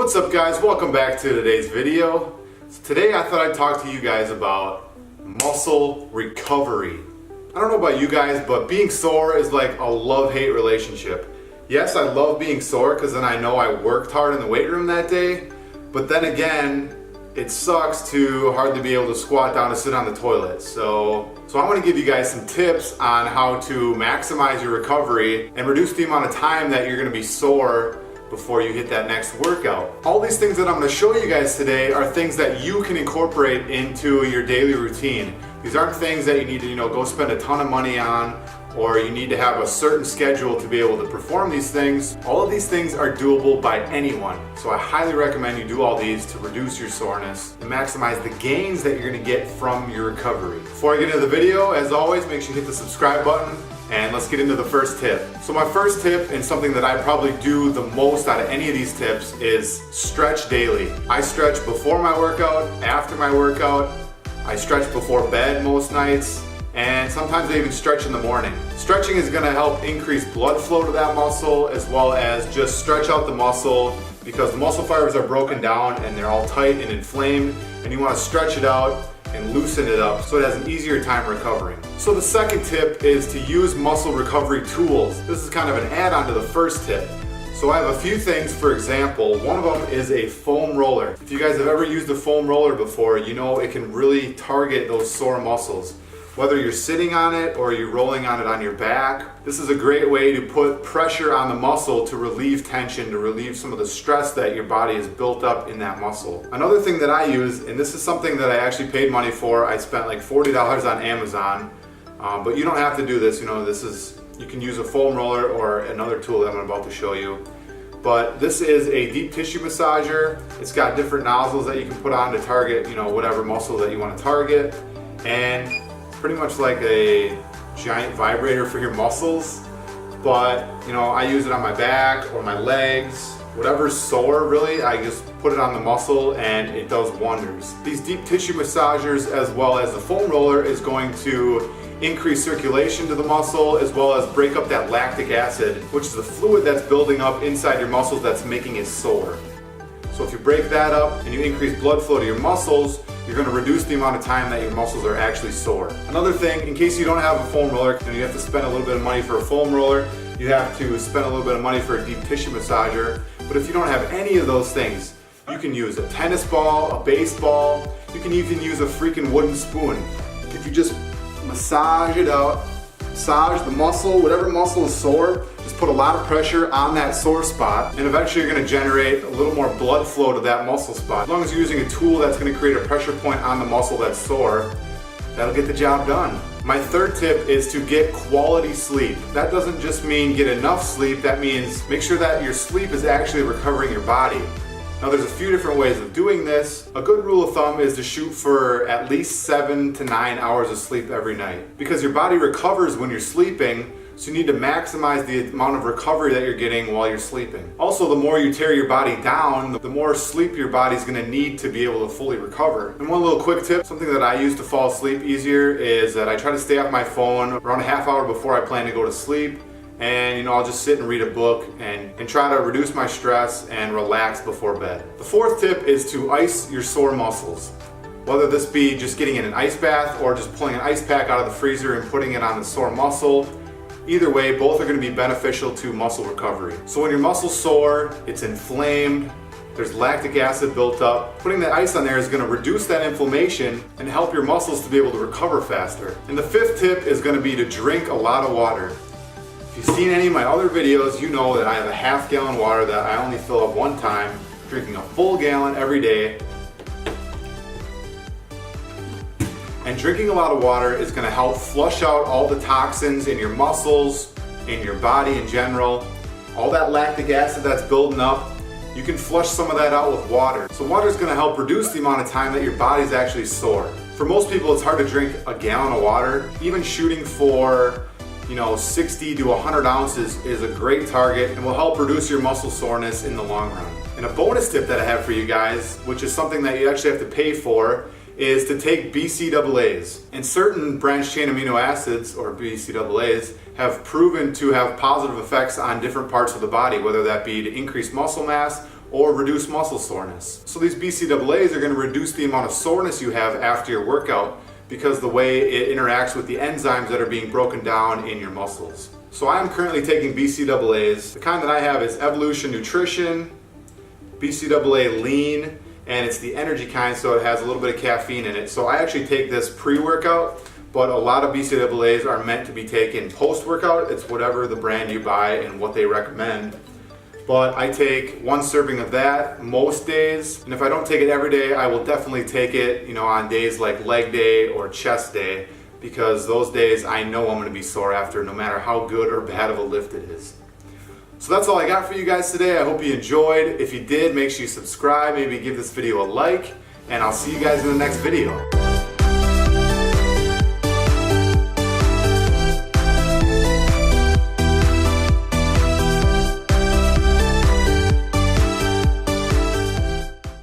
What's up guys, welcome back to today's video. Today I thought I'd talk to you guys about muscle recovery. I don't know about you guys, but being sore is like a love-hate relationship. Yes, I love being sore because then I know I worked hard in the weight room that day, but then again, it sucks to hardly be able to squat down to sit on the toilet. So I want to give you guys some tips on how to maximize your recovery and reduce the amount of time that you're going to be sore before you hit that next workout. All these things that I'm going to show you guys today are things that you can incorporate into your daily routine. These aren't things that you need to, go spend a ton of money on, or you need to have a certain schedule to be able to perform these things. All of these things are doable by anyone. So I highly recommend you do all these to reduce your soreness and maximize the gains that you're going to get from your recovery. Before I get into the video, as always, make sure you hit the subscribe button. And let's get into the first tip. So my first tip, and something that I probably do the most out of any of these tips, is stretch daily. I stretch before my workout, after my workout. I stretch before bed most nights, and sometimes I even stretch in the morning. Stretching is going to help increase blood flow to that muscle, as well as just stretch out the muscle, because the muscle fibers are broken down and they're all tight and inflamed, and you want to stretch it out and loosen it up so it has an easier time recovering. So the second tip is to use muscle recovery tools. This is kind of an add-on to the first tip. So I have a few things. For example, one of them is a foam roller. If you guys have ever used a foam roller before, you know it can really target those sore muscles. Whether you're sitting on it or you're rolling on it on your back, this is a great way to put pressure on the muscle to relieve tension, to relieve some of the stress that your body has built up in that muscle. Another thing that I use, and this is something that I actually paid money for, I spent like $40 on Amazon, but you don't have to do this. You can use a foam roller or another tool that I'm about to show you. But this is a deep tissue massager. It's got different nozzles that you can put on to target, whatever muscle that you want to target. And pretty much like a giant vibrator for your muscles, but I use it on my back or my legs, whatever's sore really. I just put it on the muscle and it does wonders. These deep tissue massagers, as well as the foam roller, is going to increase circulation to the muscle, as well as break up that lactic acid, which is the fluid that's building up inside your muscles that's making it sore. So if you break that up and you increase blood flow to your muscles, you're going to reduce the amount of time that your muscles are actually sore. Another thing, in case you don't have a foam roller, and you have to spend a little bit of money for a foam roller, you have to spend a little bit of money for a deep tissue massager. But if you don't have any of those things, you can use a tennis ball, a baseball, you can even use a freaking wooden spoon. If you just massage it out, massage the muscle, whatever muscle is sore, just put a lot of pressure on that sore spot, and eventually you're going to generate a little more blood flow to that muscle spot. As long as you're using a tool that's going to create a pressure point on the muscle that's sore, that'll get the job done. My third tip is to get quality sleep. That doesn't just mean get enough sleep, that means make sure that your sleep is actually recovering your body. Now there's a few different ways of doing this. A good rule of thumb is to shoot for at least 7 to 9 hours of sleep every night, because your body recovers when you're sleeping, so you need to maximize the amount of recovery that you're getting while you're sleeping. Also, the more you tear your body down, the more sleep your body's going to need to be able to fully recover. And one little quick tip, something that I use to fall asleep easier, is that I try to stay off my phone around a half hour before I plan to go to sleep. And I'll just sit and read a book and try to reduce my stress and relax before bed. The fourth tip is to ice your sore muscles. Whether this be just getting in an ice bath or just pulling an ice pack out of the freezer and putting it on the sore muscle, either way, both are going to be beneficial to muscle recovery. So when your muscle's sore, it's inflamed, there's lactic acid built up, putting the ice on there is going to reduce that inflammation and help your muscles to be able to recover faster. And the fifth tip is going to be to drink a lot of water. If you've seen any of my other videos, you know that I have a half-gallon water that I only fill up one time, drinking a full gallon every day. And drinking a lot of water is going to help flush out all the toxins in your muscles, in your body in general. All that lactic acid that's building up, you can flush some of that out with water. So water is going to help reduce the amount of time that your body's actually sore. For most people, it's hard to drink a gallon of water. Even shooting for 60 to 100 ounces is a great target and will help reduce your muscle soreness in the long run. And a bonus tip that I have for you guys, which is something that you actually have to pay for, is to take BCAAs. And certain branched chain amino acids, or BCAAs, have proven to have positive effects on different parts of the body, whether that be to increase muscle mass or reduce muscle soreness. So these BCAAs are going to reduce the amount of soreness you have after your workout because the way it interacts with the enzymes that are being broken down in your muscles. So I'm currently taking BCAAs. The kind that I have is Evolution Nutrition, BCAA Lean, and it's the energy kind, so it has a little bit of caffeine in it. So I actually take this pre-workout, but a lot of BCAAs are meant to be taken post-workout. It's whatever the brand you buy and what they recommend. But I take 1 serving of that most days, and if I don't take it every day, I will definitely take it, on days like leg day or chest day, because those days I know I'm going to be sore after, no matter how good or bad of a lift it is. So that's all I got for you guys today. I hope you enjoyed. If you did, make sure you subscribe, maybe give this video a like, and I'll see you guys in the next video.